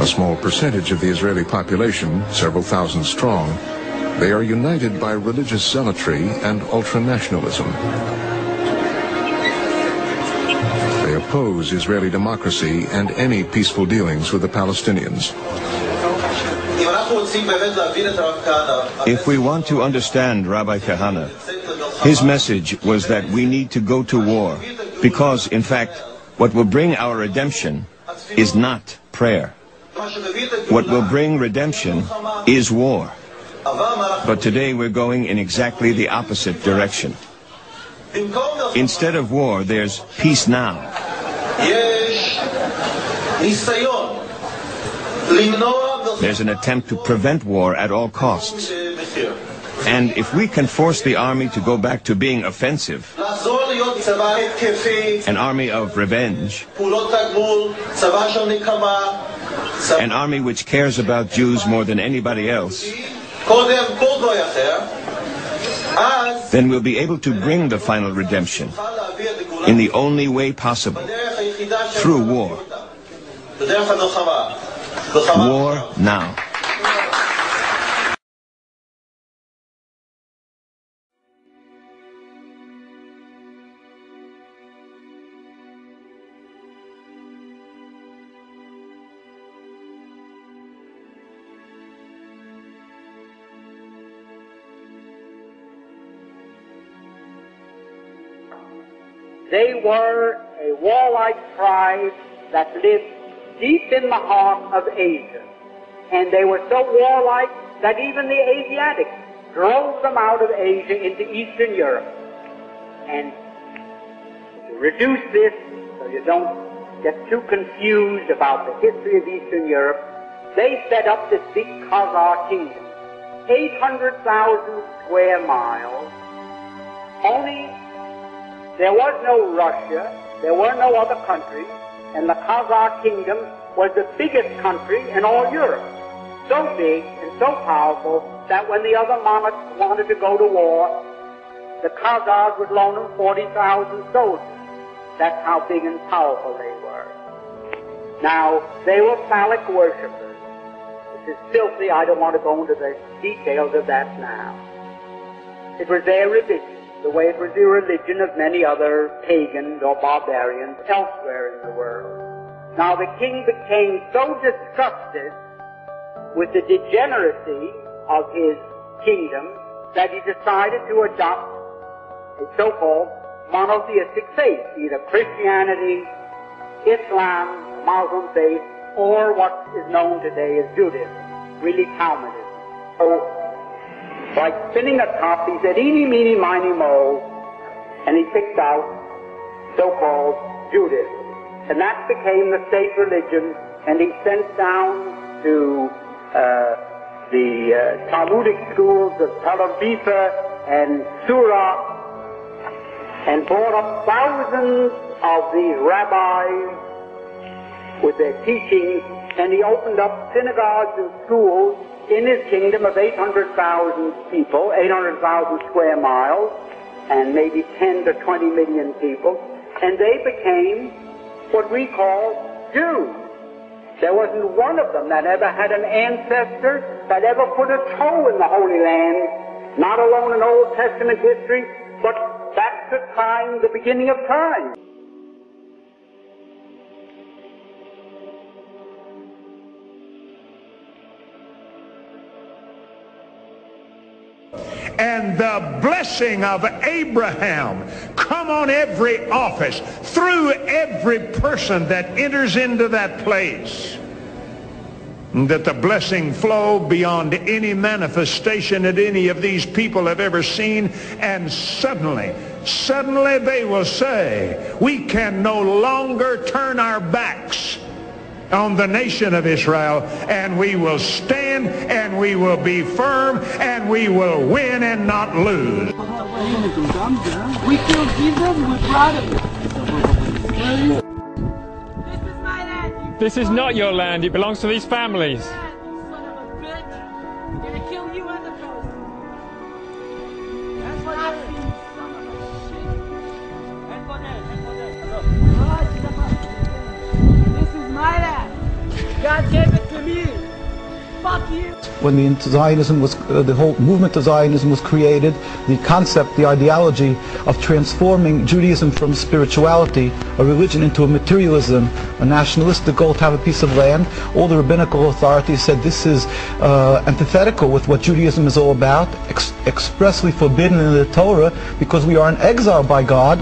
A small percentage of the Israeli population, several thousand strong, they are united by religious zealotry and ultranationalism. They oppose Israeli democracy and any peaceful dealings with the Palestinians. If we want to understand Rabbi Kahana, his message was that we need to go to war, because, in fact, what will bring our redemption is not prayer. What will bring redemption is war. But today we're going in exactly the opposite direction. Instead of war, there's peace now. There's an attempt to prevent war at all costs. And if we can force the army to go back to being offensive, an army of revenge, an army which cares about Jews more than anybody else, then we'll be able to bring the final redemption in the only way possible, through war. War now. They were a warlike tribe that lived deep in the heart of Asia. And they were so warlike that even the Asiatics drove them out of Asia into Eastern Europe. And to reduce this so you don't get too confused about the history of Eastern Europe, they set up this big KHAZAR kingdom, 800,000 square miles. Only there was no Russia, there were no other countries, and the KHAZAR kingdom was the biggest country in all Europe. So big and so powerful that when the other monarchs wanted to go to war, the KHAZARs would loan them 40,000 soldiers. That's how big and powerful they were. Now, they were phallic worshippers. This is filthy. I don't want to go into the details of that now. It was their religion, the way it was the religion of many other pagans or barbarians elsewhere in the world. Now the king became so disgusted with the degeneracy of his kingdom that he decided to adopt a so-called monotheistic faith, either Christianity, Islam, Muslim faith, or what is known today as Judaism, really Talmudism. So, like spinning a top, he said, eeny, meeny, miny, mo, and he picked out so-called Judaism. And that became the state religion, and he sent down to the Talmudic schools of Tel Aviv and Surah, and brought up thousands of these rabbis with their teachings, and he opened up synagogues and schools in his kingdom of 800,000 people, 800,000 square miles, and maybe 10 to 20 million people, and they became what we call Jews. There wasn't one of them that ever had an ancestor that ever put a toe in the Holy Land, not alone in Old Testament history, but back to time, the beginning of time. And the blessing of Abraham come on every office, through every person that enters into that place. And that the blessing flow beyond any manifestation that any of these people have ever seen. And suddenly they will say, we can no longer turn our backs on the nation of Israel, and we will stand, and we will be firm, and we will win and not lose. We kill Jesus, we're proud of it. This is my land. This is not your land, it belongs to these families. You son of a bitch. I'm gonna kill you and the coast. That's what I feel, you son of a shit. This is my land. God gave it to Fuck you. When the whole movement of Zionism was created, the concept, the ideology of transforming Judaism from spirituality, a religion, into a materialism, a nationalistic goal to have a piece of land, all the rabbinical authorities said this is antithetical with what Judaism is all about, expressly forbidden in the Torah, because we are in exile by God.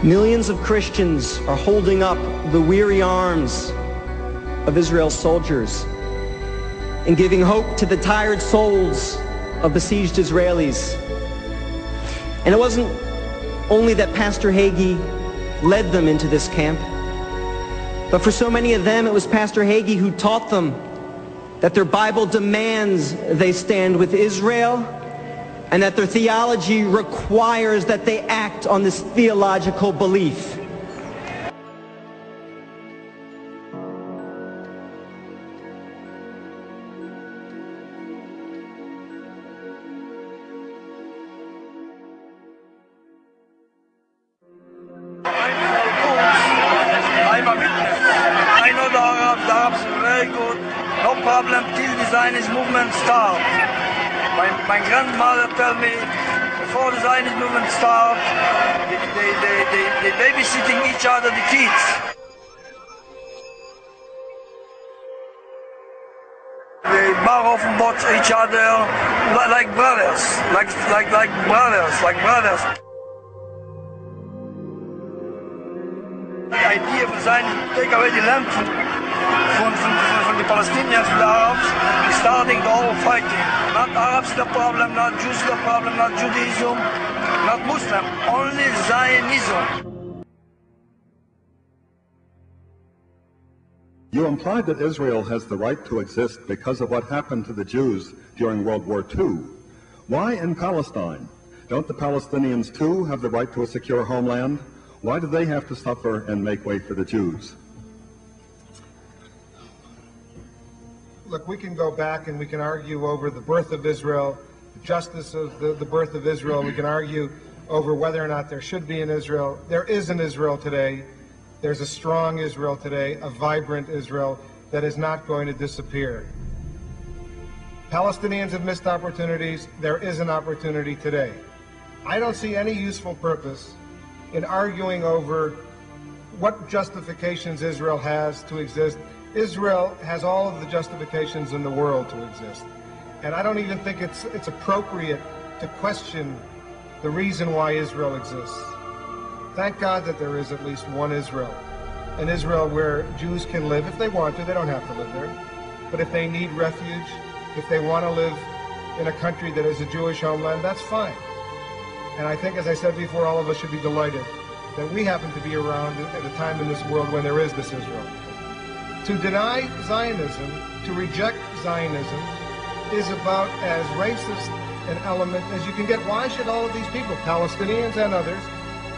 Millions of Christians are holding up the weary arms of Israel's soldiers and giving hope to the tired souls of besieged Israelis. And it wasn't only that Pastor Hagee led them into this camp, but for so many of them it was Pastor Hagee who taught them that their Bible demands they stand with Israel and that their theology requires that they act on this theological belief. I know the Arabs are very good, no problem till the Zionist movement starts. My grandmother told me before the Zionist movement starts, they babysitting each other, the kids. They bar off and watch each other like brothers, like brothers. The idea of Zionism to take away the land from the Palestinians and the Arabs is starting the whole fighting. Not Arabs the problem, not Jews the problem, not Judaism, not Muslim, only Zionism. You implied that Israel has the right to exist because of what happened to the Jews during World War II. Why in Palestine? Don't the Palestinians too have the right to a secure homeland? Why do they have to suffer and make way for the Jews? Look, we can go back and we can argue over the birth of Israel, the justice of the birth of Israel. We can argue over whether or not there should be an Israel. There is an Israel today. There's a strong Israel today, a vibrant Israel that is not going to disappear. Palestinians have missed opportunities. There is an opportunity today. I don't see any useful purpose in arguing over what justifications Israel has to exist. Israel has all of the justifications in the world to exist. And I don't even think it's appropriate to question the reason why Israel exists. Thank God that there is at least one Israel. An Israel where Jews can live if they want to. They don't have to live there. But if they need refuge, if they want to live in a country that is a Jewish homeland, that's fine. And I think, as I said before, all of us should be delighted that we happen to be around at a time in this world when there is this Israel. To deny Zionism, to reject Zionism, is about as racist an element as you can get. Why should all of these people, Palestinians and others,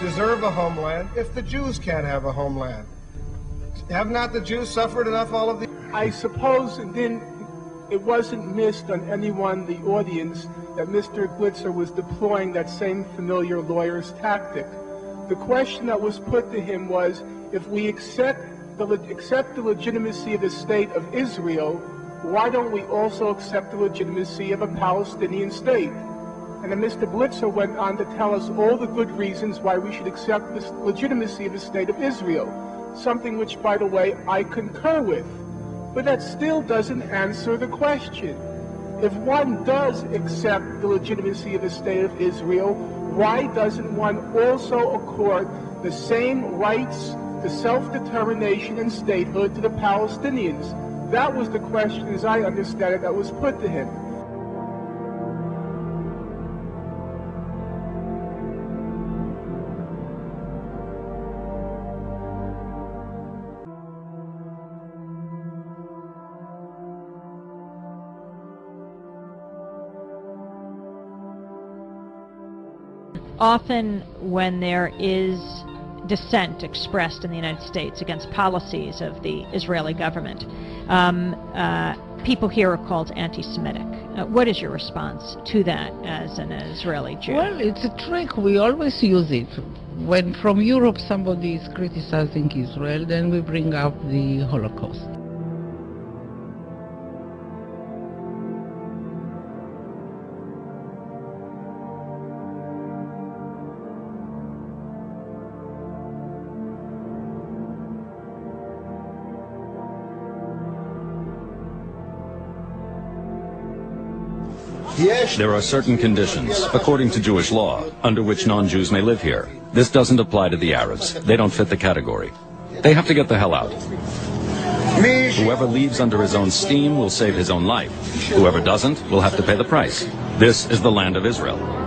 deserve a homeland if the Jews can't have a homeland? Have not the Jews suffered enough all of these? I suppose then it wasn't missed on anyone in the audience that Mr. Blitzer was deploying that same familiar lawyer's tactic. The question that was put to him was, if we accept the legitimacy of the state of Israel, why don't we also accept the legitimacy of a Palestinian state? And then Mr. Blitzer went on to tell us all the good reasons why we should accept the legitimacy of the state of Israel, something which, by the way, I concur with. But that still doesn't answer the question. If one does accept the legitimacy of the state of Israel, why doesn't one also accord the same rights to self-determination and statehood to the Palestinians? That was the question, as I understand it, that was put to him. Often when there is dissent expressed in the United States against policies of the Israeli government, people here are called anti-Semitic. What is your response to that as an Israeli Jew? Well, it's a trick. We always use it. When from Europe somebody is criticizing Israel, then we bring up the Holocaust. There are certain conditions, according to Jewish law, under which non-Jews may live here. This doesn't apply to the Arabs. They don't fit the category. They have to get the hell out. Whoever leaves under his own steam will save his own life. Whoever doesn't will have to pay the price. This is the land of Israel.